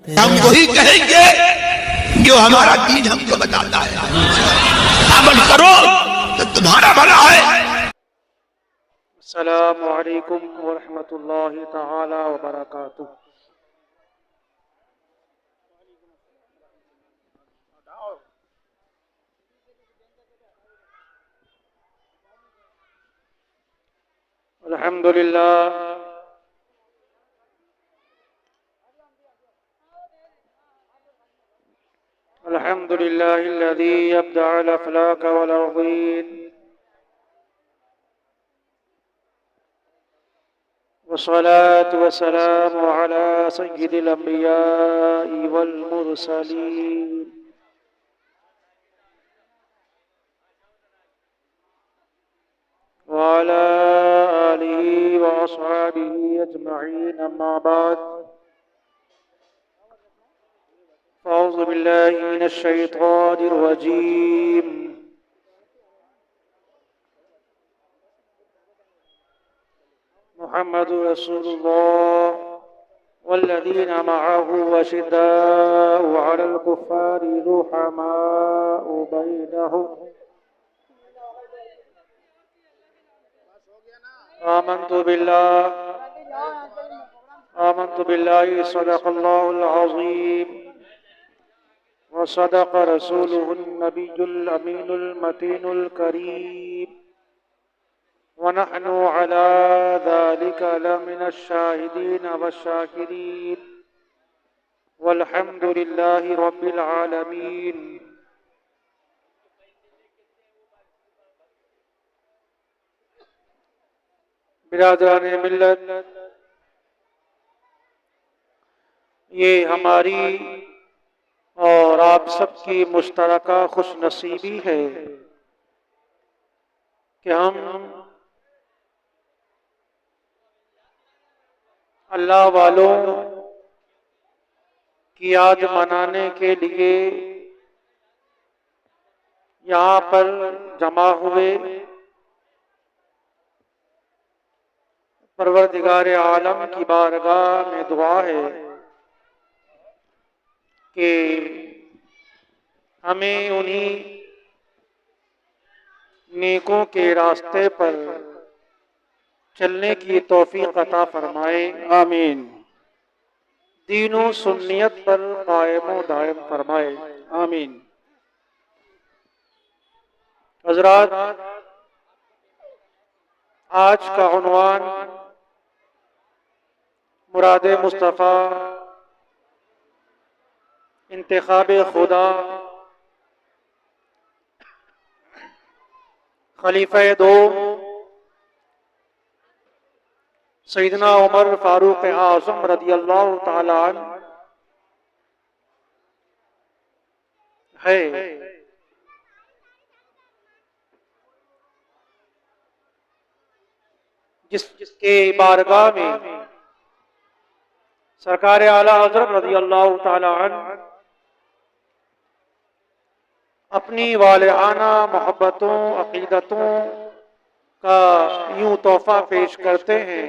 ہم وہی کہیں گے جو ہمارا دین ہم کو بتاتا ہے. عمل کرو تو تمہارا بھلا ہے. السلام علیکم ورحمۃ اللہ تعالی وبرکاتہ. الحمد للہ الحمد لله الذي يبدع الأفلاك والأرضين والصلاة والسلام على سيد الأنبياء والمرسلين وعلى آله وأصحابه أجمعين. أما بعد فأعوذ بالله من الشيطان الرجيم. محمد رسول الله والذين معه أشداء على الكفار رحماء بينهم آمنت بالله صدق الله العظيم وصدق رسوله النبي الأمين المتين الكريم ونحن على ذلك لمن الشاهدين والشاكرين والحمد لله رب العالمين. برادران ملت، یہ ہماری اور آپ سب کی مشترکہ خوش نصیبی ہے کہ ہم اللہ والوں کی یاد منانے کے لیے یہاں پر جمع ہوئے. پروردگار عالم کی بارگاہ میں دعا ہے کہ ہمیں انہی نیکوں کے راستے پر چلنے کی توفیق عطا فرمائے. آمین. دین و سنیت پر قائم و دائم فرمائے. آمین. حضرات، آج کا عنوان مراد مصطفیٰ، انتخاب خدا، خلیفہ دوم سیدنا عمر فاروق اعظم رضی اللہ تعالی عنہ ہے. جس کے بارگاہ میں سرکار اعلی حضرت رضی اللہ تعالی عنہ اپنی والہانہ محبتوں، عقیدتوں کا یوں تحفہ پیش کرتے ہیں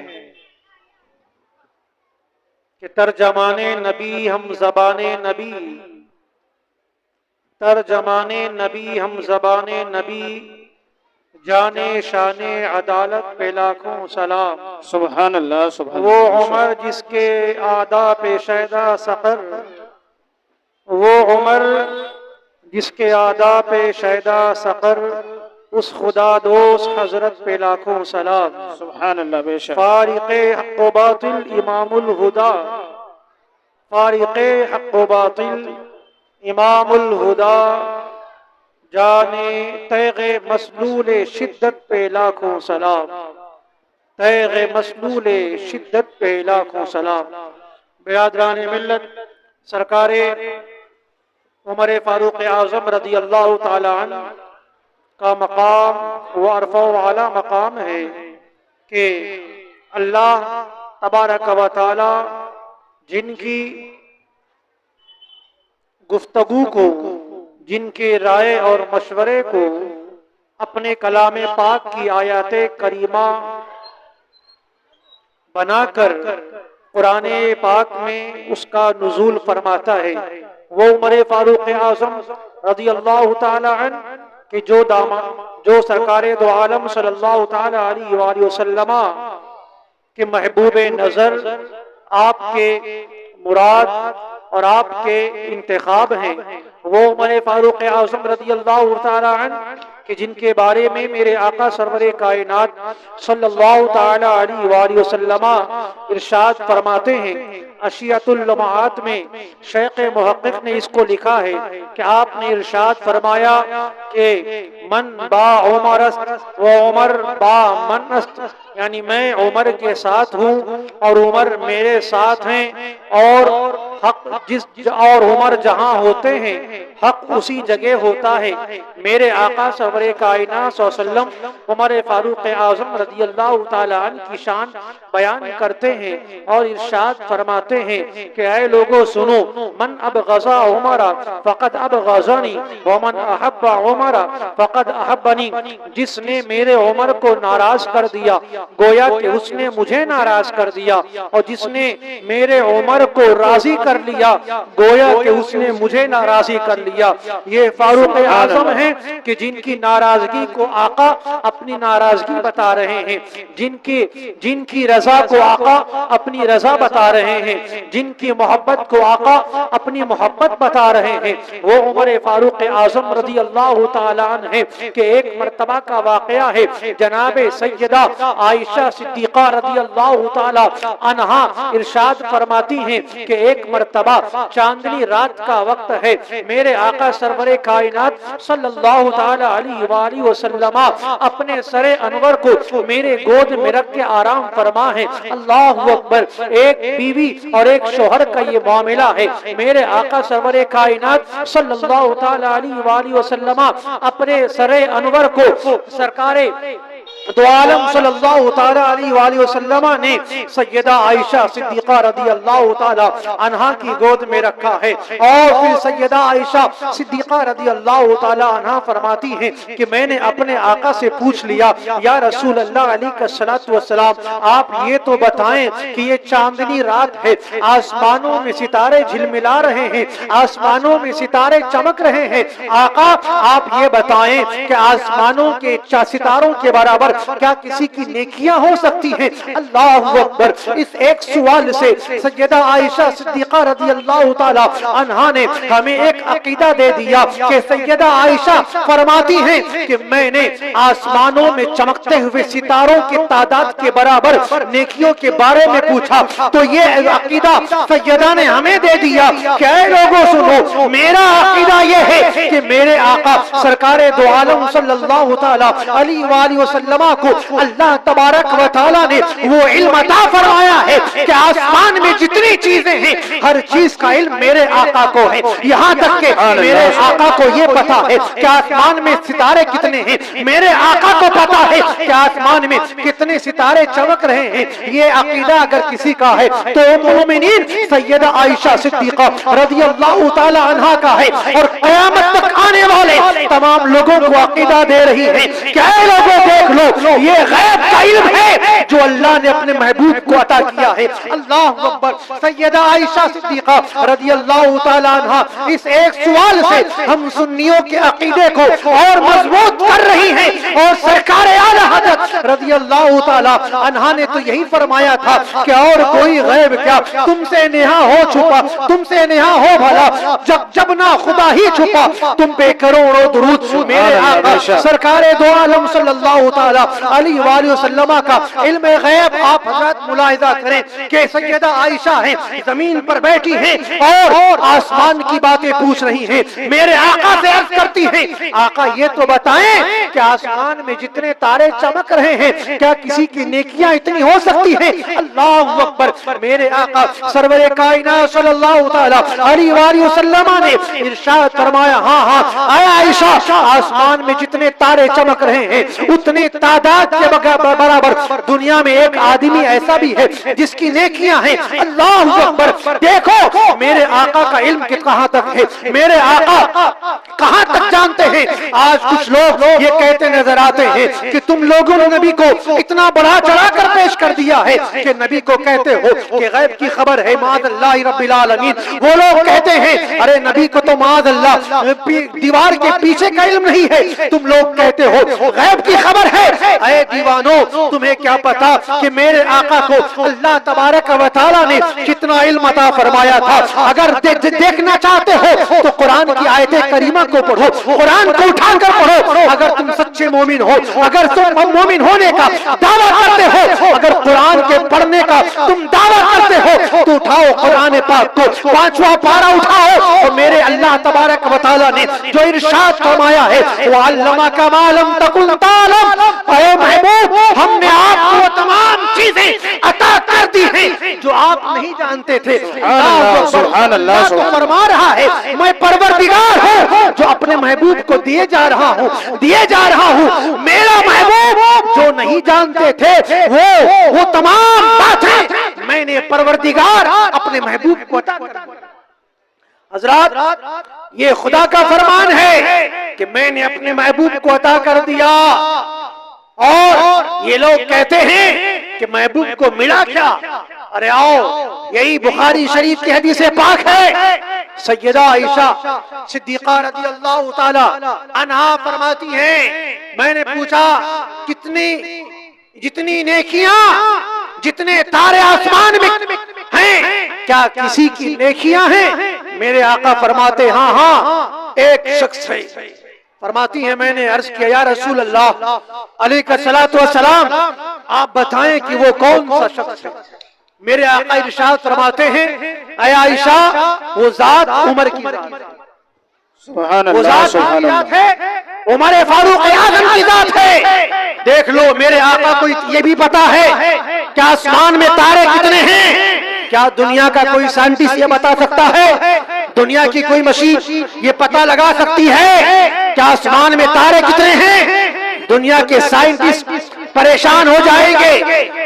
کہ ترجمان نبی ہم زبان نبی، ترجمان نبی ہم زبان نبی، جانے شان عدالت پہ لاکھوں سلام. سبحان اللہ. سبحان وہ اللہ. عمر جس کے آداب شیدہ سقر، وہ عمر جس کے آداب شیدہ سقر، اس خدا دوست حضرت پہ لاکھوں سلام. سبحان اللہ. بے شک. فارق حق و باطل امام الہدا، فارق حق و باطل امام الہدا، جانے تیغ مسلول شدت پہ لاکھوں سلام، تیغ مسلول شدت پہ لاکھوں سلام. برادران ملت، سرکار عمر فاروق اعظم رضی اللہ تعالی عنہ کا مقام وہ عرفہ و اعلیٰ مقام ہے کہ اللہ تبارک و تعالی جن کی گفتگو کو، جن کے رائے اور مشورے کو اپنے کلام پاک کی آیات کریمہ بنا کر قرآن پاک میں اس کا نزول فرماتا ہے۔ وہ عمر فاروق اعظم رضی اللہ تعالی عنہ کہ جو سرکار دو عالم صلی اللہ تعالی علیہ وآلہ وسلم کے محبوب نظر، آپ کے مراد اور آپ کے انتخاب ہیں، وہ عمر فاروق اعظم رضی اللہ تعالی عنہ کہ جن کے بارے میں میرے آقا سرور کائنات صلی اللہ تعالی علیہ وآلہ وسلم ارشاد فرماتے ہیں۔ اشیاۃ اللمعات میں شیخ محقق نے اس کو لکھا ہے کہ آپ نے ارشاد فرمایا کہ من با عمر است و عمر با من است، یعنی میں عمر کے ساتھ ہوں اور عمر میرے ساتھ ہیں، اور حق اور عمر جہاں ہوتے ہیں حق اسی جگہ ہوتا ہے۔ میرے آقا سرور کائنات صلی اللہ علیہ وسلم عمر فاروق اعظم رضی اللہ تعالی عنہ کی شان بیان کرتے ہیں اور ارشاد فرماتے ہیں کہ اے لوگوں سنو، من ابغض عمر فقد ابغضنی ومن احب عمر فقد احبنی، جس نے میرے عمر کو ناراض کر دیا گویا کہ اس نے مجھے ناراض کر دیا، اور جس نے میرے عمر کو راضی کر لیا گویا کہ اس نے مجھے ناراضی کر لیا۔ یہ فاروق اعظم ہیں کہ جن کی ناراضگی کو آقا اپنی ناراضگی بتا رہے ہیں، جن کی رضا کو آقا اپنی رضا بتا رہے ہیں، جن کی محبت کو آقا اپنی محبت بتا رہے ہیں۔ وہ عمر فاروق اعظم رضی اللہ تعالی عنہ ہے کہ ایک مرتبہ کا واقعہ ہے، جناب سیدہ عائشہ صدیقہ رضی اللہ تعالی عنہا ارشاد فرماتی ہیں کہ ایک مرتبہ چاندنی رات کا وقت ہے، میرے آقا سرور کائنات صلی اللہ تعالی علیہ وآلہ وسلم اپنے سر انور کو میرے گود میں رکھ کے آرام فرما ہے۔ اللہ اکبر، ایک بیوی اور ایک شوہر کا یہ معاملہ ہے۔ میرے آقا سرور کائنات صلی اللہ تعالی علیہ وآلہ وسلم اپنے سر انور کو سرکار دو عالم صلی اللہ تعالی علیہ وآلہ وسلم نے سیدہ عائشہ صدیقہ رضی اللہ تعالی عنہا کی گود میں رکھا ہے، اور پھر سیدہ عائشہ صدیقہ رضی اللہ تعالی عنہا فرماتی ہیں کہ میں نے اپنے آقا سے پوچھ لیا، یا رسول اللہ علیہ الصلوۃ والسلام، آپ یہ تو بتائیں کہ یہ چاندنی رات ہے، آسمانوں میں ستارے جھلملا رہے ہیں، آسمانوں میں ستارے چمک رہے ہیں، آقا آپ یہ بتائیں کہ آسمانوں کے ستاروں کے برابر کیا کسی کی نیکیاں ہو سکتی ہیں؟ اللہ اکبر، اس ایک سوال سے سیدہ عائشہ صدیقہ رضی اللہ تعالی عنہا نے ہمیں ایک عقیدہ دے دیا کہ سیدہ عائشہ فرماتی ہیں کہ میں نے آسمانوں میں چمکتے ہوئے ستاروں کی تعداد کے برابر نیکیوں کے بارے میں پوچھا، تو یہ عقیدہ سیدہ نے ہمیں دے دیا کہ اے لوگوں سنو، میرا عقیدہ یہ ہے کہ میرے آقا سرکار دو عالم صلی اللہ تعالی علیہ وآلہ وسلم کو اللہ تبارک و تعالی نے وہ علم عطا فرمایا ہے کہ آسمان میں جتنی چیزیں ہیں ہر چیز کا علم میرے آقا کو ہے، یہاں تک کہ میرے آقا کو یہ پتا ہے کہ آسمان میں ستارے کتنے ہیں، میرے آقا کو پتا ہے کہ آسمان میں کتنے ستارے چمک رہے ہیں۔ یہ عقیدہ اگر کسی کا ہے تو مومنین سیدہ عائشہ صدیقہ رضی اللہ تعالی عنہا کا ہے، اور قیامت تک آنے والے تمام لوگوں کو عقیدہ دے رہی ہے کہ اے لوگوں دیکھ لو، یہ غیب کا علم ہے جو اللہ نے اپنے محبوب کو عطا کیا ہے۔ اللہ اکبر، سیدہ عائشہ صدیقہ رضی اللہ تعالی عنہا اس ایک سوال سے ہم سنیوں کے عقیدے کو اور مضبوط کر رہی ہیں، اور سرکار اعلی حضرت رضی اللہ تعالی عنہا نے تو یہی فرمایا تھا کہ اور کوئی غیب کیا، تم سے نہا ہو چھپا، تم سے نہا ہو بھلا، جب نہ خدا ہی چھپا، تم پہ کروڑوں درود۔ میرے آقا سرکار دو عالم صلی اللہ تعالی علیہ وآلہ وسلم کا علم غیب آپ حضرات ملاحظہ کریں کہ سیدہ عائشہ ہیں، زمین پر بیٹھی ہیں اور آسمان کی باتیں پوچھ رہی ہیں، میرے آقا سے عرض کرتی ہیں آقا یہ تو بتائیں کہ آسمان میں جتنے تارے چمک رہے ہیں کیا کسی کی نیکیاں اتنی ہو سکتی ہیں؟ اللہ اکبر، میرے آقا سرور کائنات صلی اللہ تعالی علیہ وآلہ وسلم نے ارشاد فرمایا ہاں اے عائشہ، آسمان میں جتنے تارے چمک رہے ہیں اتنے تعداد کے برابر دنیا میں ایک آدمی ایسا بھی ہے جس کی نیکیاں ہیں اللہ اکبر. دیکھو میرے آقا کا علم کہاں تک ہے, میرے آقا کہاں تک جانتے ہیں. آج کچھ لوگ یہ کہتے نظر آتے ہیں کہ تم لوگوں نے نبی کو اتنا بڑا چڑھا کر پیش کر دیا ہے کہ نبی کو کہتے ہو کہ غیب کی خبر ہے معاذ اللہ رب العالمین. وہ لوگ کہتے ہیں ارے نبی کو تو معاذ اللہ دیوار کے پیچھے کا علم نہیں ہے, تم لوگ کہتے ہو غیب کی خبر ہے. اے دیوانو, تمہیں کیا پتا کہ میرے آقا کو اللہ تبارک و تعالیٰ نے کتنا علم عطا فرمایا تھا. اگر دیکھنا چاہتے ہو تو قرآن کی آیت کریمہ کو پڑھو, قرآن کو اٹھا کر پڑھو. اگر تم سچے مومن ہو, اگر تم مومن ہونے کا دعویٰ کرتے ہو, اگر قرآن کے پڑھنے کا تم دعویٰ کرتے ہو تو اٹھاؤ قرآن پاک کو, 5واں پارہ اٹھاؤ. اور میرے اللہ تبارک و تعالیٰ نے جو ارشاد فرمایا ہے وَعَلَّمَكَ مَا لَمْ تَكُنْ تَعْلَمْ, اے محبوب ہم نے آپ کو تمام چیزیں عطا کر دی ہیں جو آپ نہیں جانتے تھے. سبحان اللہ, اللہ فرما رہا ہے میں پروردگار ہوں جو اپنے محبوب کو دیے جا رہا ہوں. میرا محبوب جو نہیں جانتے تھے وہ تمام باتیں میں نے پروردگار اپنے محبوب کو عطا کر دی. حضرات یہ خدا کا فرمان ہے کہ میں نے اپنے محبوب کو عطا کر دیا. اور یہ لوگ کہتے ہیں کہ محبوب کو ملا کیا. ارے آؤ, یہی بخاری شریف کی حدیث پاک ہے. سیدہ عائشہ صدیقہ رضی اللہ تعالی عنہا فرماتی ہیں میں نے پوچھا جتنی نیکیاں جتنے تارے آسمان میں ہیں کیا کسی کی نیکیاں ہیں؟ میرے آقا فرماتے ہاں ایک شخص ہے. فرماتی ہیں میں نے عرض کیا یا رسول اللہ علیہ الصلوۃ والسلام آپ بتائیں کہ وہ کون سا شخص ہے. میرے آقا ارشاد فرماتے ہیں اے عائشہ وہ ذات عمر کی ذات ہے. سبحان وہ اللہ, ذات سبحان کی ذات اللہ. ہے, عمر فاروق اعظم کی ذات ہے. دیکھ لو میرے آقا کو یہ بھی پتا ہے کہ آسمان میں تارے کتنے ہیں. کیا دنیا کا کوئی سائنٹسٹ یہ بتا سکتا ہے؟ دنیا کی کوئی مشین یہ پتا لگا سکتی ہے کہ آسمان میں تارے کتنے ہیں؟ دنیا کے سائنٹسٹ پریشان ہو جائیں گے,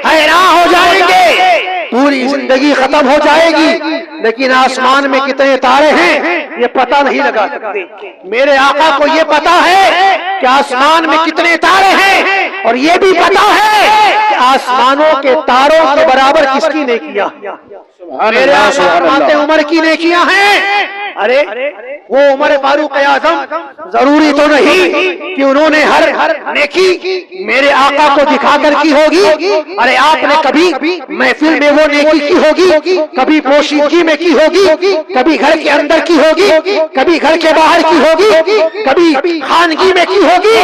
حیران ہو جائیں گے, پوری زندگی ختم ہو جائے گی, لیکن آسمان میں کتنے تارے ہیں یہ پتہ نہیں لگا سکتے. میرے آقا کو یہ پتا ہے کہ آسمان میں کتنے تارے ہیں, اور یہ بھی پتا ہے کہ آسمانوں کے تاروں کے برابر کس کی نیکیاں. میرے آقا فرماتے عمر کی نیکیاں ہیں. ارے وہ عمر فاروق اعظم ضروری تو نہیں کہ انہوں نے ہر نیکی میرے آقا کو دکھا کر کی ہوگی. ارے آپ نے کبھی محفل میں وہ نیکی کی ہوگی, کبھی پوشیدگی میں کی ہوگی, کبھی گھر کے اندر کی ہوگی, کبھی گھر کے باہر کی ہوگی, کبھی خانگی میں کی ہوگی.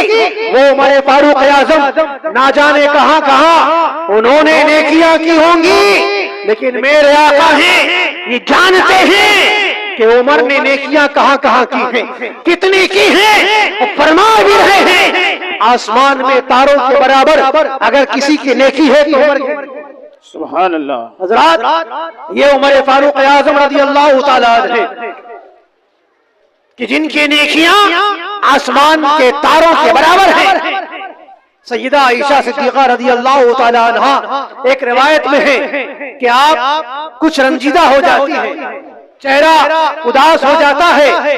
وہ عمر فاروق اعظم نہ جانے کہاں کہاں انہوں نے نیکیاں کی ہوں گی, لیکن میرے آقا ہیں یہ جانتے ہیں کہ عمر نے نیکیاں کہاں کہاں کی ہیں, کتنی کی ہیں. فرما بھی رہے ہیں آسمان میں تاروں کے برابر اگر کسی کی نیکی ہے تو عمر کی. سبحان اللہ. حضرات یہ عمر فاروق اعظم رضی اللہ تعالیٰ عنہ کہ جن کی نیکیاں آسمان کے تاروں کے برابر ہیں. سیدہ عائشہ صدیقہ رضی اللہ تعالیٰ عنہا ایک روایت میں ہے کہ آپ کچھ رنجیدہ ہو جاتی ہیں, چہرہ اداس ہو جاتا ہے.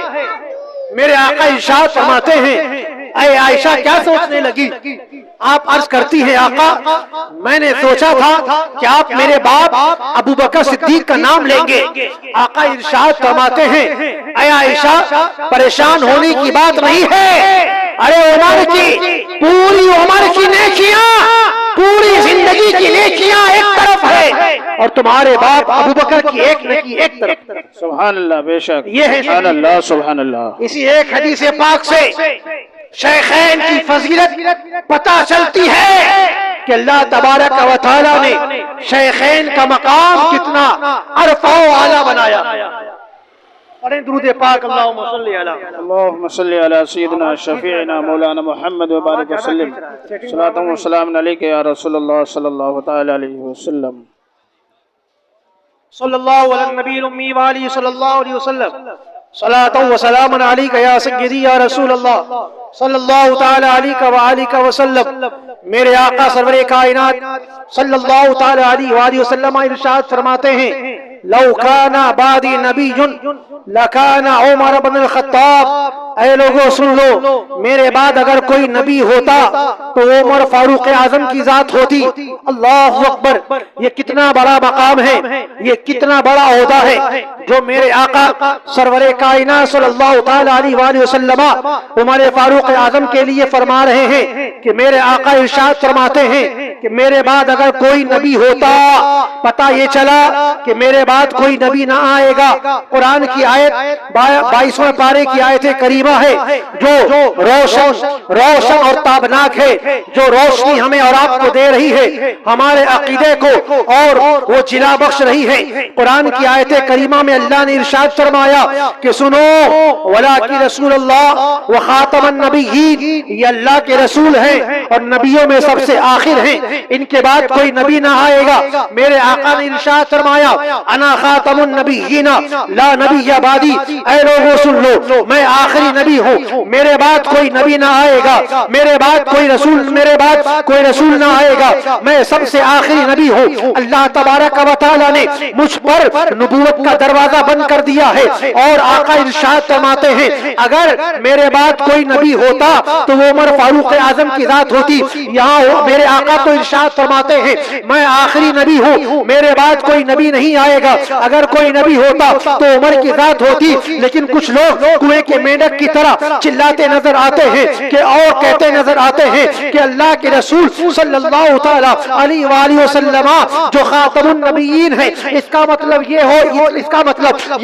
میرے آقا ارشاد فرماتے ہیں اے عائشہ کیا سوچنے لگی؟ آپ عرض کرتی ہیں آقا میں نے سوچا تھا کہ آپ میرے باپ ابو بکر صدیق کا نام لیں گے. آقا ارشاد فرماتے ہیں اے عائشہ پریشان ہونے کی بات نہیں ہے. ارے عمر کی پوری عمر کی نیکیاں, پوری زندگی کی نیکیاں ایک طرف ہے اور تمہارے باپ ابو بکر کی ایک نیکی ایک طرف. سبحان اللہ, بے شک. یہ ہے سبحان اللہ, سبحان اللہ. اسی ایک حدیث پاک سے شیخین کی فضیلت پتہ چلتی ہے کہ اللہ تبارک و تعالیٰ نے شیخین کا مقام کتنا عرفہ و اعلیٰ بنایا. پڑھیں درود پاک اللہم صلی علی اللہم صلی علی سیدنا شفیعنا مولانا محمد وبارک وسلم. صلاۃ و سلام علیک یا رسول اللہ صلی اللہ تعالی علیہ وسلم. صلی اللہ علی النبی الامی وآلہ صلی اللہ علیہ وسلم. صلاۃ و سلام علیک یا سیدی یا رسول اللہ صلی اللہ تعالی علیہ وآلہ وسلم. میرے آقا سرور کائنات صلی اللہ تعالی علیہ وآلہ وسلم ارشاد فرماتے ہیں لو کان بعدی نبی لکان عمر بن الخطاب، اے لوگوں سن لو، میرے بعد اگر کوئی نبی ہوتا تو عمر فاروق اعظم کی ذات ہوتی۔ اللہ اکبر، یہ کتنا بڑا مقام ہے، یہ کتنا بڑا عہدہ ہے جو میرے آقا سرور کائنات صلی اللہ تعالی علیہ وآلہ وسلم عمر فاروق اعظم کے لیے فرما رہے ہیں کہ میرے آقا ارشاد فرماتے ہیں کہ میرے بعد اگر کوئی نبی ہوتا، پتہ یہ چلا کہ میرے بعد کوئی نبی نہ آئے گا۔ قرآن کی آیت 22ویں پارے کی آیت کریمہ ہے جو روشن اور تابناک ہے، جو روشنی ہمیں اور آپ کو دے رہی ہے، ہمارے عقیدے کو اور وہ جلا بخش رہی ہے۔ قرآن کی آیت کریمہ میں اللہ نے ارشاد فرمایا کہ سنو وَلَٰكِن رسول اللہ وخاتم النبیین، یہ اللہ کے رسول ہیں اور نبیوں میں سب سے آخر ہیں، ان کے بعد کوئی نبی نہ آئے گا۔ میرے آقا نے ارشاد فرمایا انا خاتم النبیین لا نبی بعدی، اے لوگوں سن لو، میں آخری نبی ہوں، میرے بعد کوئی نبی نہ آئے گا، میرے بعد کوئی رسول نہ آئے گا، میں سب سے آخری نبی ہوں۔ اللہ تبارک و تعالی نے مجھ پر نبوت کا دروازہ بند کر دیا ہے، اور آقا ارشاد فرماتے ہیں اگر میرے بعد کوئی نبی ہوتا تو وہ عمر فاروق اعظم کی ذات ہوتی۔ یہاں میرے آقا تو ارشاد فرماتے ہیں میں آخری نبی ہوں، میرے بعد کوئی نبی نہیں آئے گا، اگر کوئی نبی ہوتا تو عمر کی ذات ہوتی۔ لیکن کچھ لوگ کنویں کے مینڈک کی طرح چلاتے نظر آتے ہیں کہ اور کہتے نظر آتے ہیں کہ اللہ کے رسول صلی اللہ تعالی علیہ وآلہ وسلم جو خاتم النبیین ہے، اس کا مطلب یہ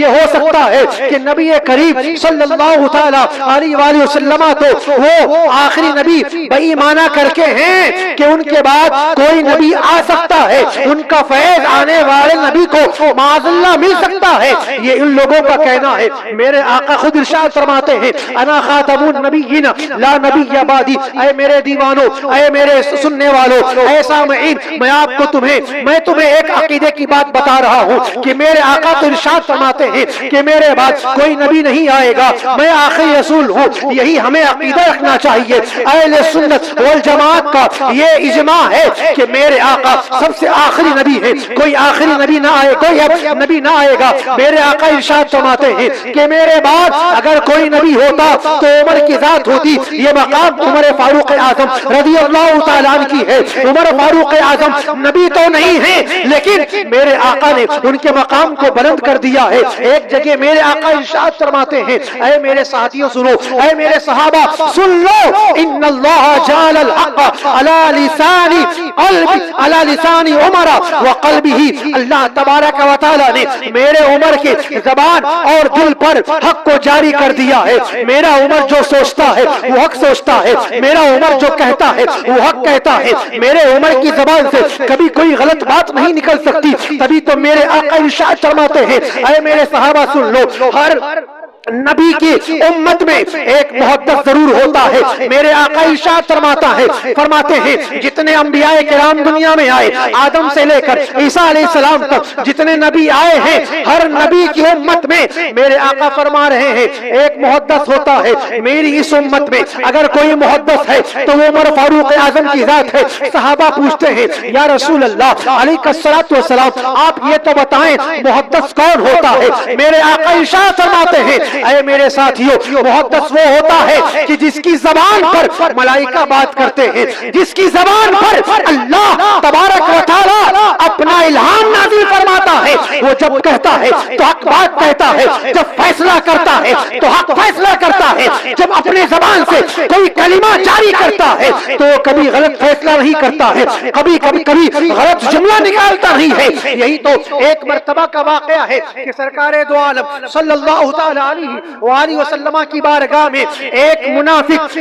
ہو سکتا ہے کہ نبی کریم صلی اللہ تعالی علیہ وآلہ وسلم تو وہ آخری نبی بےایمانہ کر کے ہیں کہ ان کے بعد کوئی نبی آ سکتا ہے، ان کا فیض آنے والے نبی کو معاذ اللہ مل سکتا ہے، یہ ان لوگوں کا کہنا ہے۔ میرے آقا خود ارشاد فرماتے ہیں انا خاتم النبیین لا نبی بعدی، اے میرے دیوانوں، اے میرے سننے والوں، اے سامعین، میں تمہیں ایک عقیدے کی بات بتا رہا ہوں کہ میرے آقا تو ارشاد فرماتے ہیں کہ میرے بعد کوئی نبی نہیں آئے گا، میں آخری رسول ہوں۔ یہی ہمیں عقیدہ رکھنا چاہیے۔ اہل سنت والجماعت کا یہ اجماع ہے کہ میرے آقا سب سے آخری نبی ہے، کوئی آخری نبی نہ آئے، کوئی نبی نہ آئے گا۔ میرے آقا ارشاد فرماتے ہیں کہ میرے بعد اگر کوئی نبی ہوتا تو عمر کی ذات ہوتی۔ یہ مقام عمر فاروق اعظم رضی اللہ تعالیٰ عنہ کی ہے۔ عمر فاروق اعظم نبی تو نہیں ہے، لیکن میرے آقا نے ان کے مقام کو بلند کر دیا ہے۔ ایک جگہ میرے آقا ارشاد فرماتے ہیں اے میرے ساتھیوں سنو، اے میرے صحابہ سن لو، ان اللہ جعل الحق علی لسان عمر وقلبہ، اللہ تبارک و تعالیٰ نے میرے عمر کے زبان اور دل پر حق کو جاری کر دیا ہے۔ میرا عمر جو سوچتا ہے وہ حق سوچتا ہے، میرا عمر جو کہتا ہے وہ حق کہتا ہے، میرے عمر کی زبان سے کبھی کوئی غلط بات نہیں نکل سکتی۔ تبھی تو میرے آقا ارشاد فرماتے ہیں اے میرے صحابہ سن لو، ہر نبی کی امت میں ایک محدث ضرور ہوتا ہے۔ میرے آقا ارشاد فرماتے ہیں جتنے انبیاء کرام دنیا میں آئے، آدم سے لے کر عیسیٰ علیہ السلام تک جتنے نبی آئے ہیں، ہر نبی کی امت میں میرے آقا فرما رہے ہیں ایک محدث ہوتا ہے۔ میری اس امت میں اگر کوئی محدث ہے تو وہ عمر فاروق اعظم کی ذات ہے۔ صحابہ پوچھتے ہیں یا رسول اللہ علیہ الصلوۃ والسلام، آپ یہ تو بتائیں محدث کون ہوتا ہے؟ میرے آقا ارشاد فرماتے ہیں اے میرے ساتھیوں، محدث وہ ہوتا ہے کہ جس کی زبان پر ملائکہ بات کرتے ہیں، جس کی زبان پر اللہ تبارک و تعالی اپنا الہام نازل فرماتا ہے۔ وہ جب کہتا ہے تو حق بات کہتا ہے، جب فیصلہ کرتا ہے تو حق فیصلہ کرتا ہے، جب اپنے زبان سے کوئی کلمہ جاری کرتا ہے تو وہ کبھی غلط فیصلہ نہیں کرتا ہے، کبھی غلط جملہ نکالتا نہیں ہے۔ یہی تو ایک مرتبہ کا واقعہ ہے کہ سرکار دو عالم صلی اللہ تعالی علیہ وآلہ وسلم کی بارگاہ میں ایک منافق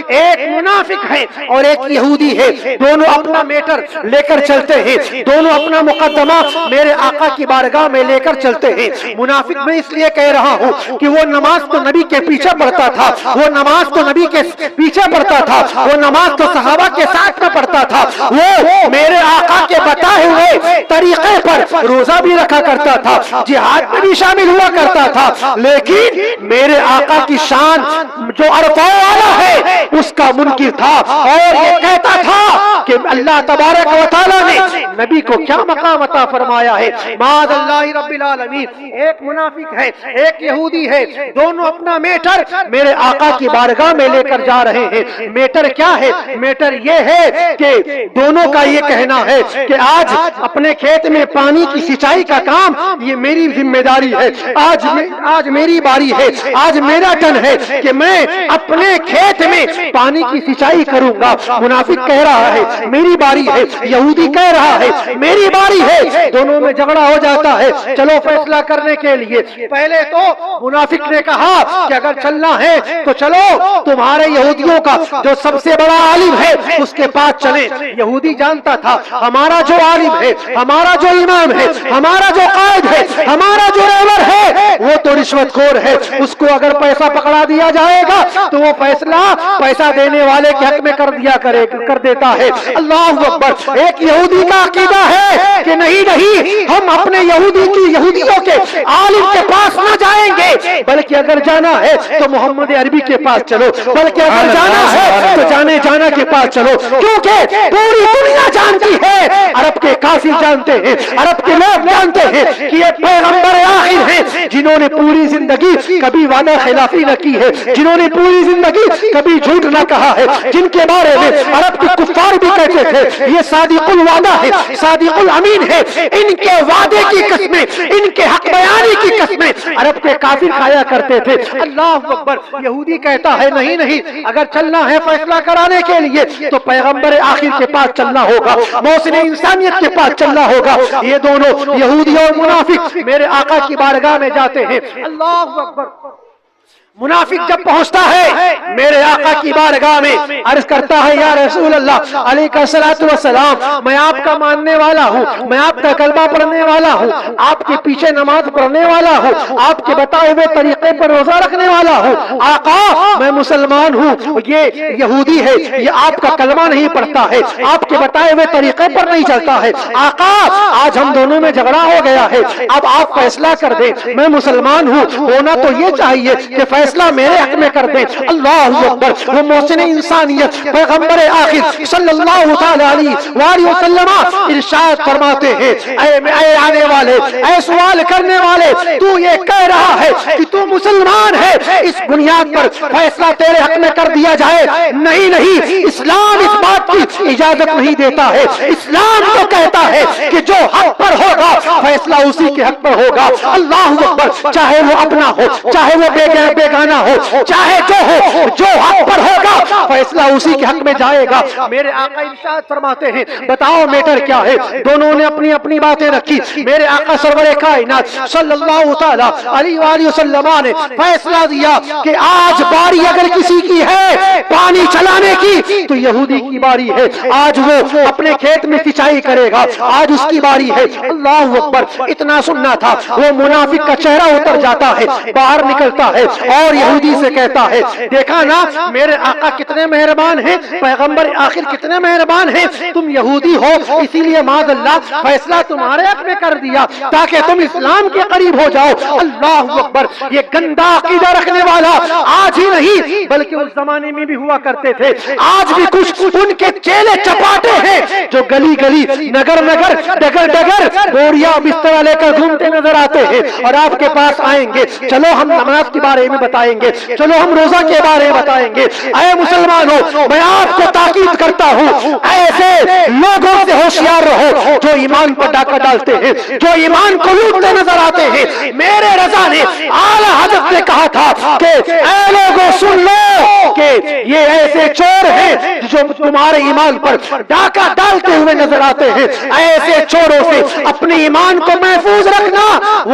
ہے اور ایک یہودی ہے، دونوں اپنا میٹر لے کر چلتے ہیں، دونوں اپنا مقدمہ میرے آقا کی بارگاہ میں لے کر چلتے ہیں۔ منافق میں اس لیے کہہ رہا ہوں کہ وہ نماز تو نبی کے پیچھے پیچھے پڑھتا تھا، وہ نماز تو نبی کے پیچھے پڑھتا تھا، وہ نماز تو صحابہ کے ساتھ میں پڑھتا تھا، وہ میرے آقا کے بتائے ہوئے طریقے پر روزہ بھی رکھا کرتا تھا، جہاد میں بھی شامل ہوا کرتا تھا، لیکن میرے آقا کی شان جو عرفہ والا ہے اس کا منکر تھا، اور یہ کہتا تھا کہ اللہ تبارک و تعالیٰ نے نبی کو کیا مقام عطا فرمایا ہے، معاذ اللہ رب العالمین۔ ایک منافق ہے، ایک یہودی ہے، دونوں اپنا میٹر میرے آقا کی بارگاہ میں لے کر جا رہے ہیں۔ میٹر کیا ہے؟ میٹر یہ ہے کہ دونوں کا یہ کہنا ہے کہ آج اپنے کھیت میں پانی کی سینچائی کا کام یہ میری ذمہ داری ہے، آج میری باری ہے، آج میرا ٹرن ہے کہ میں اپنے کھیت میں پانی کی سینچائی کروں گا۔ منافق کہہ رہا ہے میری باری ہے، یہودی کہہ رہا ہے میری باری ہے، دونوں میں جھگڑا ہو جاتا ہے۔ چلو فیصلہ کرنے کے لیے پہلے تو منافق نے کہا کہ اگر چلنا ہے تو چلو تمہارے یہودیوں کا جو سب سے بڑا عالم ہے اس کے پاس چلیں۔ یہودی جانتا تھا ہمارا جو عالم ہے، ہمارا جو امام ہے، ہمارا جو قائد ہے، ہمارا جو رہبر ہے وہ تو رشوت خور ہے، اس کو اگر پیسہ پکڑا دیا جائے گا تو وہ فیصلہ پیسہ دینے والے کے حق میں کر دیتا ہے۔ اللہ اکبر۔ ایک یہودی کا عقیدہ ہے کہ نہیں ہم اپنے یہودیوں کے عالم کے پاس نہ جائیں گے، بلکہ اگر جانا ہے تو محمد عربی کے پاس چلو، بلکہ اگر جانا ہے تو جانا کے پاس چلو، کیونکہ پوری دنیا جانتی ہے، عرب کے کافر جانتے ہیں، عرب کے لوگ جانتے ہیں کہ یہ پیغمبر آخر ہیں جنہوں نے پوری زندگی کبھی وعدہ خلافی نہ کی ہے، جنہوں نے پوری زندگی کبھی جھوٹ نہ کہا ہے، جن کے بارے میں عرب کے کفار بھی کہتے تھے یہ صادق الوعدہ ہے، صادق الامین ہے، ان کے وعدے کی قسمیں، ان کے حق بیانی کی قسمیں عرب کے کافر کھایا کرتے تھے۔ اللہ اکبر۔ یہودی کہتا ہے نہیں اگر چلنا ہے فیصلہ کرانے کے لیے تو پیغمبر آخر کے پاس چلنا ہوگا، محسن انسانیت کے پاس چلنا ہوگا۔ یہ دونوں یہودی اور منافق میرے آقا کی بارگاہ میں جاتے ہیں۔ اللہ اکبر۔ منافق جب پہنچتا ہے میرے آقا کی بارگاہ میں عرض کرتا ہے یا رسول اللہ علیہ الصلوۃ والسلام، میں آپ کا ماننے والا ہوں، میں آپ کا کلمہ پڑھنے والا ہوں، آپ کے پیچھے نماز پڑھنے والا ہوں، آپ کے بتائے ہوئے طریقے پر روزہ رکھنے والا ہوں۔ آقا میں مسلمان ہوں، یہ یہودی ہے، یہ آپ کا کلمہ نہیں پڑھتا ہے، آپ کے بتائے ہوئے طریقے پر نہیں چلتا ہے۔ آقا آج ہم دونوں میں جھگڑا ہو گیا ہے، اب آپ فیصلہ کر دیں، میں مسلمان ہوں، ہونا تو یہ چاہیے کہ فیصلہ میرے حق میں کر دیں۔ اللہ اکبر۔ وہ محسن انسانیت پیغمبر آخر صلی اللہ تعالی علیہ وسلم ارشاد فرماتے ہیں اے آنے والے، اے سوال کرنے والے، تو یہ کہہ رہا ہے کہ تو مسلمان ہے، اس بنیاد پر فیصلہ تیرے حق میں کر دیا جائے؟ نہیں، اسلام اس بات کی اجازت نہیں دیتا ہے۔ اسلام تو کہتا ہے کہ جو حق پر ہوگا فیصلہ اسی کے حق پر ہوگا۔ اللہ اکبر۔ چاہے وہ اپنا ہو، چاہے وہ بیگانہ ہو، چاہے جو ہو، جو حق پر ہوگا فیصلہ اسی کے حق میں جائے گا۔ میرے آقا ارشاد فرماتے ہیں بتاؤ میٹر کیا ہے؟ دونوں نے اپنی اپنی باتیں رکھی۔ میرے آقا سرور کائنات صلی اللہ تعالی علیہ وآلہ وسلم نے فیصلہ دیا کہ آج باری اگر کسی کی ہے پانی چلانے کی تو یہودی کی باری ہے، آج وہ اپنے کھیت میں سینچائی کرے گا، آج اس کی باری ہے۔ اللہ اکبر۔ اتنا سننا تھا، وہ منافق کا چہرہ اتر جاتا ہے، باہر نکلتا ہے اور یہودی سے کہتا ہے دیکھا نا میرے آقا کتنے مہربان ہیں، پیغمبر آخر کتنے مہربان ہیں، تم یہودی ہو اسی لیے معاذ اللہ فیصلہ تمہارے حق میں کر دیا تاکہ تم اسلام کے قریب ہو جاؤ۔ اللہ اکبر۔ یہ گندا عقیدہ رکھنے والا آج ہی نہیں بلکہ اس زمانے میں بھی ہوا کرتے تھے، آج بھی کچھ ان کے چیلے چپاٹے ہیں جو گلی گلی، نگر نگر، ڈگر ڈگر بوریا بستر لے کر گھومتے نظر آتے ہیں اور آپ کے پاس آئیں گے، چلو ہم نماز کے بارے میں بتائیں گے، چلو ہم روزہ کے بارے میں بتائیں گے۔ اے مسلمانوں میں آپ کو تاکید کرتا ہوں ایسے لوگوں سے ہوشیار رہو جو ایمان پر ڈاکہ ڈالتے ہیں، جو ایمان کو لوٹتے نظر آتے ہیں۔ میرے رضا نے اعلیٰ حضرت نے کہا تھا کہ اے لوگوں سن لو کہ یہ ایسے چور ہیں جو تمہارے ایمان پر ڈاکہ ڈالتے ہوئے نظر آتے ہیں، ایسے چوروں سے اپنے ایمان کو محفوظ رکھنا،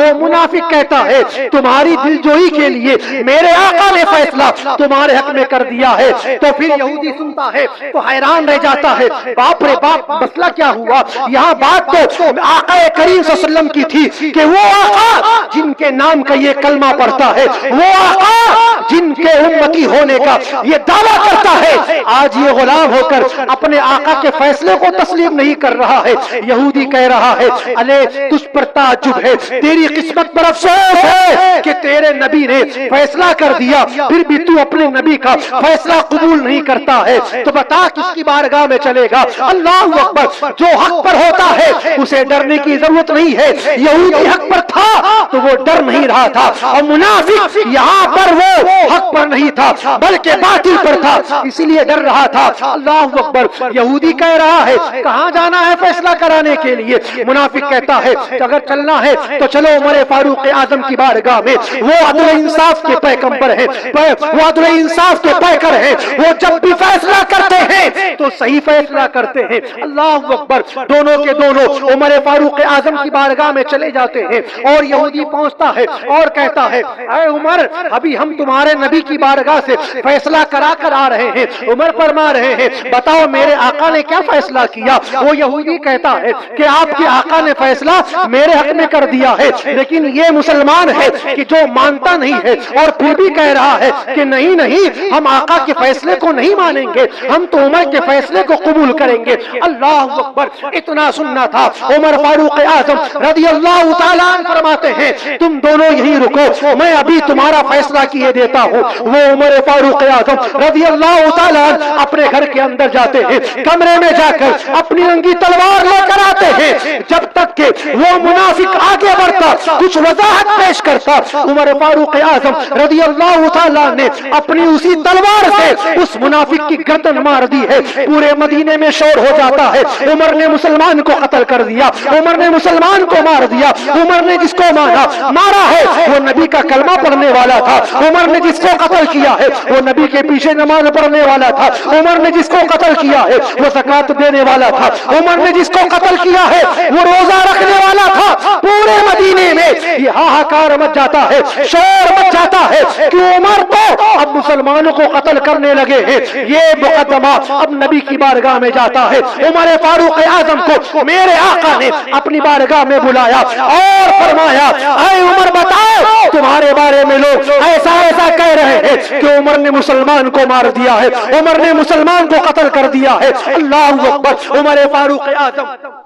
وہ منافق کہتا ہے تمہاری دلجوئی کے لیے میرے آقا نے فیصلہ تمہارے حق میں کر دیا ہے. تو پھر یہودی سنتا ہے تو حیران رہ جاتا ہے, باپ رے باپ مسئلہ کیا ہوا؟ یہاں بات تو آقا کریم صلی اللہ علیہ وسلم کی تھی کہ وہ آقا جن کے نام کا یہ کلمہ پڑھتا ہے, وہ آقا جن کے امتی ہونے کا یہ دعویٰ کرتا ہے, آج یہ غلام ہو کر اپنے آقا کے فیصلے کو تسلیم نہیں کر رہا ہے. یہودی کہہ رہا ہے الے تجھ پر تعجب ہے, تیری قسمت پر افسوس ہے کہ تیرے نبی نے فیصلہ کر دیا پھر بھی تو اپنے نبی کا فیصلہ قبول نہیں کرتا ہے. تو بتا کس کی بارگاہ میں چلے گا؟ اللہ اکبر. جو حق پر ہوتا ہے اسے ڈرنے کی ضرورت نہیں ہے. یہودی حق پر تھا تو وہ ڈر نہیں رہا تھا, اور منافق یہاں پر وہ حق پر نہیں تھا بلکہ باطل پر تھا, اسی لیے ڈر رہا تھا. اللہ اکبر. یہودی کہہ رہا ہے کہاں جانا ہے فیصلہ کرانے کے لیے؟ منافق کہتا ہے کہ اگر چلنا ہے تو چلو عمر فاروق اعظم کی بارگاہ میں, وہ عدل انصاف کے پیغمبر ہیں, وہ عدل انصاف کے پیکر ہیں, وہ جب بھی فیصلہ کرتے ہیں تو صحیح فیصلہ کرتے ہیں. اللہ اکبر. دونوں کے دونوں عمر فاروق اعظم کی بارگاہ میں چلے جاتے ہیں, اور یہودی پہنچتا ہے اور کہتا ہے اے عمر ابھی ہم تمہارے نبی کی بارگاہ سے فیصلہ کرا کر آ رہے ہیں. عمر فرما رہے ہیں بتاؤ میرے آقا نے کیا فیصلہ کیا؟ وہ یہودی کہتا ہے کہ آپ کے آقا نے فیصلہ میرے حق میں کر دیا ہے, لیکن یہ مسلمان ہے کہ جو مانتا نہیں ہے اور پھر بھی کہہ رہا ہے کہ نہیں نہیں ہم آقا کے فیصلے کو نہیں مانیں گے, ہم تو عمر کے فیصلے کو قبول کریں گے. اللہ اکبر. اتنا سننا تھا. عمر فاروق اعظم رضی اللہ تعالیٰ عنہ فرماتے ہیں تم دونوں یہیں رکو, میں ابھی تمہارا فیصلہ کیے دیتا ہوں. وہ عمر فاروق اعظم رضی اللہ تعالیٰ عنہ اپنے گھر کے اندر جاتے ہیں, کمرے میں جا کر اپنی رنگی تلوار لے کر آتے ہیں. جب تک کہ وہ منافق آگے بڑھتا کچھ وضاحت پیش کرتا, عمر فاروق اعظم رضی اللہ تعالیٰ نے اپنی اسی تلوار سے اس منافق کی گردن مار دی ہے. پورے مدینے میں شور ہو جاتا ہے عمر نے مسلمان کو قتل کر دیا, عمر نے مسلمان کو مار دیا. عمر نے جس کو مارا ہے وہ نبی کا کلمہ پڑھنے والا تھا. عمر نے جس کو قتل کیا ہے وہ نبی کے پیچھے نماز پڑھنے والا تھا. عمر نے جس کو قتل کیا ہے وہ زکات دینے والا تھا. عمر نے جس کو قتل کیا ہے وہ روزہ رکھنے والا تھا. پورے مدینے میں یہ ہاہاکار مچ جاتا ہے, شور مچ جاتا ہے کہ عمر تو اب مسلمانوں کو قتل کرنے لگے ہیں. یہ مقدمہ اب نبی کی بارگاہ میں جاتا ہے. عمر فاروق اعظم کو میرے آقا نے اپنی بارگاہ میں بلایا اور فرمایا اے عمر بتاؤ تمہارے بارے میں لوگ ایسا ایسا کہہ رہے ہیں کہ عمر نے مسلمان کو مار دیا ہے, عمر نے مسلمان کو قتل کر دیا ہے. اللہ اکبر. عمر فاروق اعظم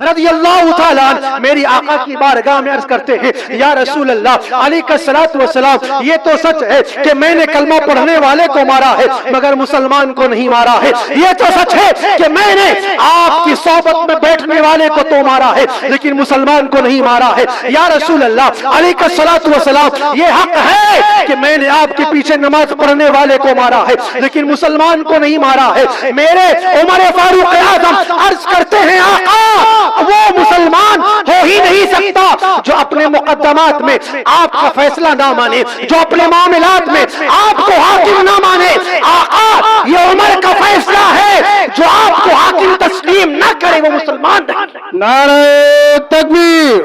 رضی اللہ تعالیٰ عنہ میری آقا کی بارگاہ میں عرض کرتے ہیں یا رسول اللہ علیہ الصلوۃ والسلام, یہ تو سچ ہے کہ میں نے کلمہ پڑھنے والے کو مارا ہے مگر مسلمان کو نہیں مارا ہے. یہ تو سچ ہے کہ میں نے آپ کی صحبت میں بیٹھنے والے کو تو مارا ہے لیکن مسلمان کو نہیں مارا ہے. یا رسول اللہ علیہ الصلوۃ والسلام, یہ حق ہے کہ میں نے آپ کے پیچھے نماز پڑھنے والے کو مارا ہے لیکن مسلمان کو نہیں مارا ہے. میرے عمر فاروق اعظم عرض کرتے ہیں آقا وہ مسلمان ہو ہی نہیں سکتا جو اپنے مقدمات میں آپ کا فیصلہ نہ مانے, جو اپنے معاملات میں آپ کو حاکم نہ مانے. آقا یہ عمر کا فیصلہ ہے, جو آپ کو حاکم تسلیم نہ کرے وہ مسلمان نہیں. نعرہ تکبیر,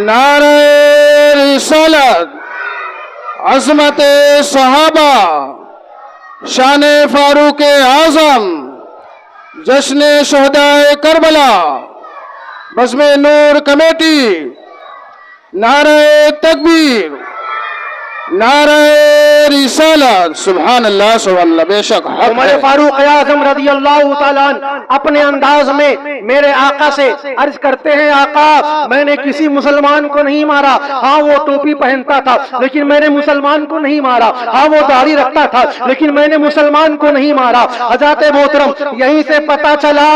نعرہ رسالت, عظمت صحابہ, شان فاروق اعظم, جشن شہدائے کربلا, بزم نور کمیٹی. نعرہ تکبیر, نعرہ رسالت. سبحان اللہ سبحان اللہ. بے شک عمر فاروق اعظم رضی اللہ تعالیٰ عنہ اپنے انداز میں میرے آقا سے عرض کرتے ہیں آقا میں نے کسی مسلمان کو نہیں مارا, ہاں وہ ٹوپی پہنتا تھا لیکن میں نے مسلمان کو نہیں مارا, ہاں وہ داڑھی رکھتا تھا لیکن میں نے مسلمان کو نہیں مارا. حضرت محترم یہیں سے پتا چلا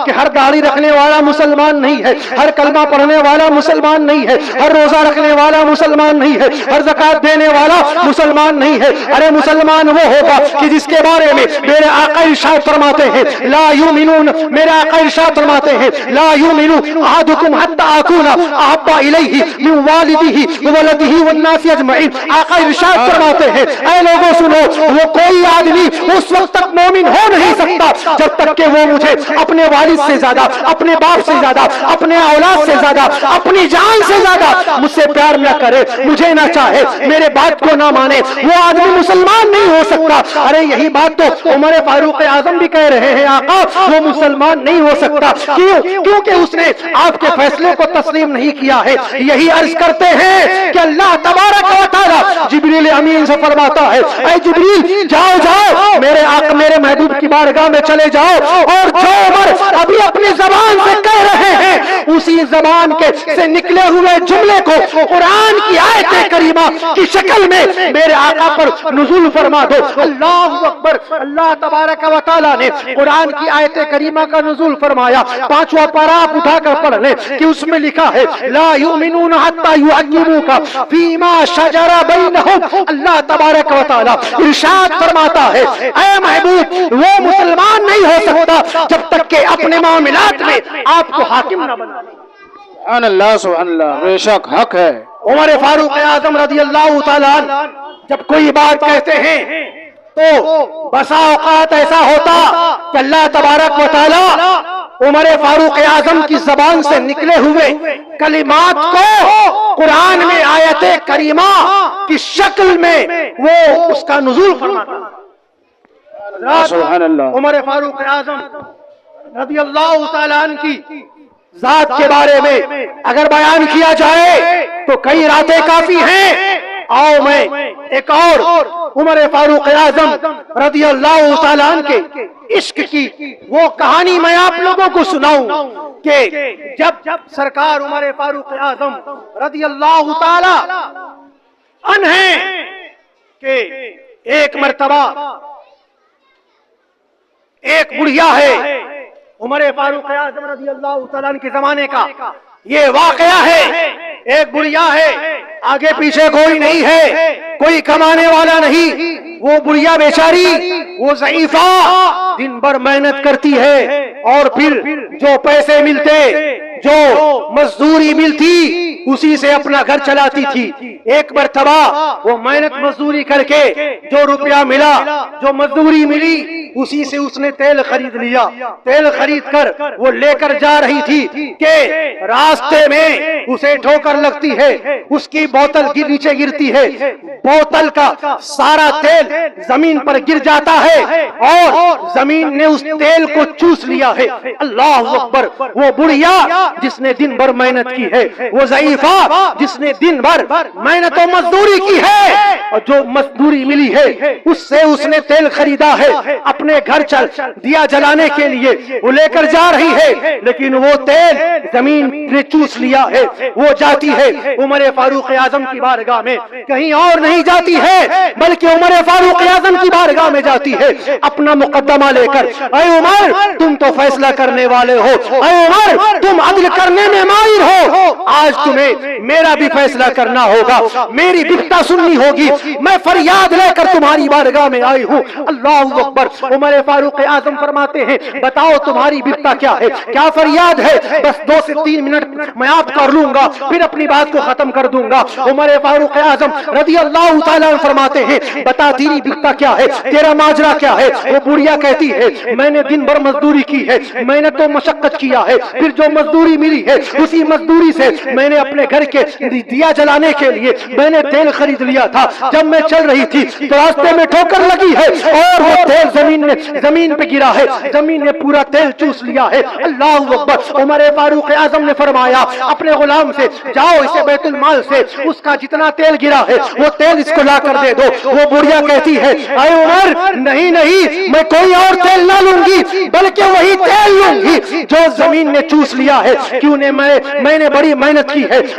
کہ ہر داڑھی رکھنے والا مسلمان نہیں ہے, ہر کلمہ پڑھنے والا مسلمان نہیں ہے, ہر روزہ رکھنے والا مسلمان نہیں ہے, ہر زکات دینے والا مسلمان نہیں ہے. ہے. ارے مسلمان وہ ہوگا کہ جس کے بارے میں میرے آقا ارشاد فرماتے ہیں لا یؤمنون، میرے آقا ارشاد فرماتے ہیں لا یؤمنو احدکم حتی اکون احب الیہ من والدہ وولدہ والناس اجمعین. آقا ارشاد فرماتے ہیں اے لوگوں سنو، وہ کوئی آدمی اس وقت تک مومن ہو نہیں سکتا جب تک کہ وہ مجھے اپنے والد سے زیادہ، اپنے باپ سے زیادہ، اپنے اولاد سے زیادہ، اپنی جان سے زیادہ مجھ سے پیار نہ کرے، مجھے نہ چاہے، میرے بات کو نہ مانے، وہ آدمی مسلمان نہیں ہو سکتا. ارے یہی بات تو عمر فاروق اعظم بھی کہہ رہے ہیں آقا وہ مسلمان نہیں ہو سکتا. کیوں؟ کیونکہ اس نے آپ کے فیصلے کو تسلیم نہیں کیا ہے. یہی عرض کرتے ہیں کہ اللہ تبارک و تعالی جبریل امین سے فرماتا ہے اے جبریل جاؤ جاؤ میرے آقا میرے محبوب کی بارگاہ میں چلے جاؤ، اور جو عمر ابھی اپنی زبان سے کہہ رہے ہیں اسی زبان کے سے نکلے ہوئے جملے کو قرآن کی آیت کریمہ کی شکل میں میرے آقا پر نزول فرما دو. اللہ اکبر. اللہ تبارک و تعالیٰ نے قرآن کی آیت کریمہ کا نزول فرمایا. پانچواں پارہ آپ اٹھا کر پڑھ لیں کہ اس میں لکھا ہے لا یؤمنون حتی یحکموک فیما شجر بینہم. اللہ تبارک و تعالیٰ ارشاد فرماتا ہے اے محبوب وہ مسلمان نہیں ہو سکتا جب تک کہ اپنے معاملات میں آپ کو حاکم نہ بنا. سبحان اللہ سبحان اللہ، بے شک حق ہے. عمر فاروق اعظم رضی اللہ تعالیٰ عنہ جب کوئی بات کہتے ہیں تو بسا اوقات ایسا ہوتا کہ اللہ تبارک و تعالیٰ عمر فاروق اعظم کی زبان سے نکلے ہوئے کلمات کو قرآن میں آیت کریمہ کی شکل میں وہ اس کا نزول فرماتا. سبحان اللہ. عمر فاروق اعظم رضی اللہ تعالیٰ عنہ کی ذات کے بارے میں اگر بیان کیا جائے تو کئی راتیں کافی ہیں. آؤ میں ایک اور عمر فاروق اعظم رضی اللہ تعالیٰ عنہ کے عشق کی وہ کہانی میں آپ لوگوں کو سناؤں کہ جب سرکار عمر فاروق اعظم رضی اللہ تعالیٰ عنہ ہیں کہ ایک مرتبہ ایک بڑھیا ہے عمر فاروق اعظم رضی اللہ تعالیٰ عنہ کے زمانے کا یہ واقعہ ہے. ایک بڑھیا ہے، آگے پیچھے کوئی نہیں ہے، کوئی کمانے والا نہیں. وہ بڑھیا بیچاری وہ ضعیفہ دن بھر محنت کرتی ہے اور پھر جو پیسے ملتے جو مزدوری ملتی اسی سے اپنا گھر چلاتی تھی. ایک مرتبہ وہ محنت مزدوری کر کے جو روپیہ ملا جو مزدوری ملی اسی سے اس نے تیل خرید لیا. تیل خرید کر وہ لے کر جا رہی تھی کہ راستے میں اسے ٹھوکر لگتی ہے، اس کی بوتل نیچے گرتی ہے، بوتل کا سارا تیل زمین پر گر جاتا ہے اور زمین نے اس تیل کو چوس لیا ہے. اللہ اکبر. وہ بڑھیا جس نے دن بھر محنت کی ہے، وہ ضعیفہ جس نے دن بھر محنت و مزدوری کی ہے اور جو مزدوری ملی ہے اس سے اس نے تیل خریدا ہے اپنے گھر چل دیا جلانے کے لیے وہ لے کر جا رہی ہے، لیکن وہ تیل زمین نے چوس لیا ہے. وہ جاتی ہے عمر فاروق اعظم کی بارگاہ میں، کہیں اور نہیں جاتی ہے بلکہ عمر فاروق اعظم کی بارگاہ میں جاتی ہے اپنا مقدمہ لے کر. اے عمر تم تو فیصلہ کرنے والے ہو، اے عمر تم عدل کرنے میں ماہر ہو، آج تمہیں میرا بھی فیصلہ کرنا ہوگا، میری بپتا سننی ہوگی، میں فریاد لے کر تمہاری بارگاہ میں آئی ہوں. اللہ اکبر. عمر فاروق اعظم فرماتے ہیں بتاؤ تمہاری بپتا کیا ہے، کیا فریاد ہے؟ بس 2 سے 3 منٹ میں آپ کر لوں گا پھر اپنی بات کو ختم کر دوں گا. عمر فاروق اعظم رضی اللہ تعالیٰ عنہ فرماتے ہیں بتا تیری بپتا کیا ہے، تیرا ماجرا کیا ہے؟ وہ بڑھیا کہتی ہے میں نے دن بھر مزدوری کی ہے، میں نے تو مشقت کیا ہے، پھر جو مزدوری ملی ہے اسی مزدوری سے میں نے اپنے گھر کے دیا جلانے کے لیے میں نے تیل خرید لیا تھا. جب میں چل رہی تھی تو راستے میں ٹھوکر لگی ہے اور وہ تیل زمین پہ گرا ہے، زمین نے پورا تیل چوس لیا ہے. اللہ اکبر. عمر فاروق اعظم نے فرمایا اپنے غلام سے جاؤ اسے بیت المال سے اس کا جتنا تیل گرا ہے وہ تیل اس کو لا کر دے دو. وہ بڑھیا کہتی ہے اے عمر نہیں نہیں میں کوئی اور تیل نہ لوں گی بلکہ وہی تیل لوں گی جو زمین نے چوس لیا ہے. کیوں نے میں نے بڑی محنت کی ہے،